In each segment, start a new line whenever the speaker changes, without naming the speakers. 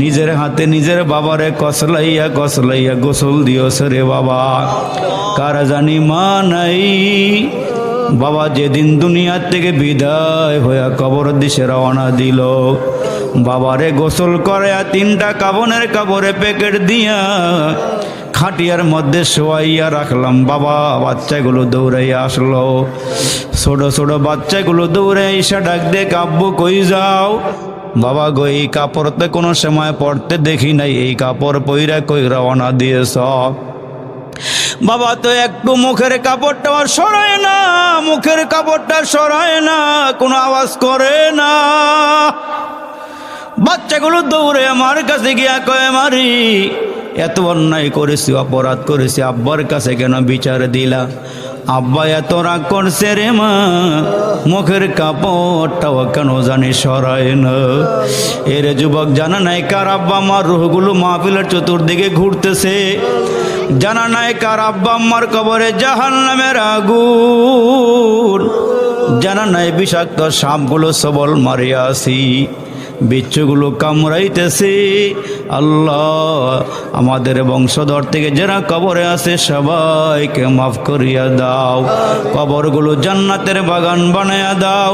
নিজের হাতে নিজের বাবারে কসলাইয়া কসলাইয়া গোসল দিওস রে বাবা। কার জানি মা নাই, বাবা যেদিন দুনিয়ার থেকে বিদায় হইয়া কবর দিশে রওনা দিল, বাবারে গোসল করে তিনটা কাবনের কাপড়ে প্যাকেট দিয়া খাটিয়ার মধ্যে শোয়াইয়া রাখলাম। বাবা বাচ্চাগুলো দৌড়াইয়া আসলো, ছোট ছোট বাচ্চাগুলো দৌড়ে এসে ডাক দে, আব্বু কই যাও? বাবা গো এই কাপড় তো কোনো সময় পরতে দেখি নাই, এই কাপড় পইরা কই রওনা দিয়েছ? বাবা তো একটু মুখের কাপড়টা সরায় না, মুখের কাপড়টা সরায় না, কোনো আওয়াজ করে না। বাচ্চাগুলো দৌড়ে আমার কাছে গিয়া কয়, মারি এত অন্যায় করেছি, অপরাধ করেছি, আব্বার কাছে কেন বিচার দিলা? আব্বা এত রাগ করছে রে মা, মুখের কাপড়টাও কেন জানি সরায় না। এর যুবক জানা নাই কার আব্বা আমার রুহগুলো মাহফিলের চতুর্দিকে ঘুরতেছে, জানা নাই কার আব্বা আমার কবরে জাহান্নামের আগুন, জানা নাই বিষাক্ত সাপগুলো সবল মারিয়া আসি, বিচ্ছুগুলো কামড়াইতেছে। আল্লাহ আমাদের বংশধর থেকে যারা কবরে আছে সবাইকে মাফ করিয়া দাও, কবরগুলো জান্নাতের বাগান বানায়া দাও।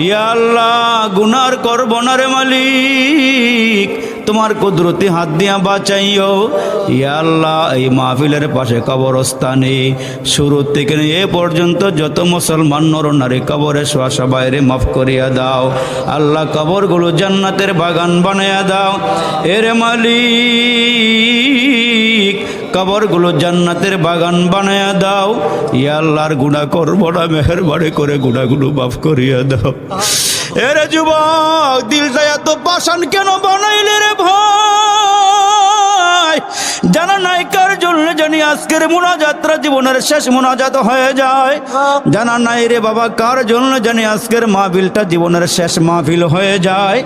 ইয়া আল্লাহ গুনার করব না রে মালিক, তোমার কুদরতি হাত দিয়া বাঁচাইও। ইয়া আল্লাহ এই মাহফিলের পাশে কবরস্থানে শুরু থেকে এ পর্যন্ত যত মুসলমান নর নারী কবরে শোয়া সবাইরে মাফ করিয়া দাও। আল্লাহ কবরগুলো জান্নাতের বাগান বানায়া দাও। এর মালিক কবরগুলো জান্নাতের বাগান বানায়া দাও। ইয়া আল্লাহর গুনাহ করব না, মেহেরবানি করে গুনাহগুলো মাফ করিয়া দাও। এরে যুবক দিলটা এত পাষাণ কেন বানাইলে রে ভাই? জানা নাই কার জন্য জানি আজকের মোনাজাতটা জীবনের শেষ মোনাজাত হয়ে যায়, জানা নাই রে বাবা কার জন্য জানি আজকের মাহফিলটা জীবনের শেষ মাহফিল হয়ে যায়।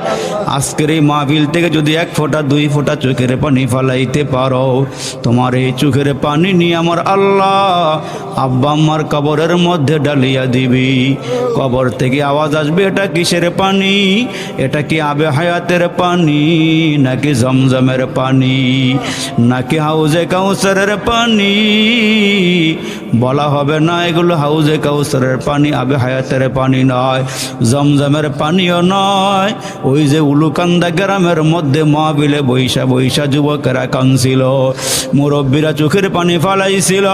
আজকের এই মাহফিল থেকে যদি এক ফোঁটা দুই ফোঁটা চোখের পানি ফালাইতে পারো, তোমার এই চোখের পানি নিয়ে আমার আল্লাহ আব্বা আম্মার কবরের মধ্যে ডালিয়া দিবি। কবর থেকে আওয়াজ আসবে, এটা কিসের পানি? এটা কি আবে হায়াতের পানি, নাকি জমজমের পানি, নাকি হাউজে কাউসারের পানি? বলা হবে না এগুলো হাউজে কাউসারের পানি, আবে হায়াতের পানি নয়, জমজমের পানিও নয়। ওই যে উলুকান্দা গ্রামের মধ্যে মাহফিলে বৈশা বৈশা যুবকেরা কাঁদছিল, মুরব্বীরা চোখের পানি ফালাইছিল,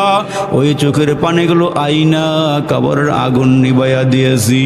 ওই চোখের পানিগুলো আইনা কবরের আগুন নিবাইয়া দিয়েছি।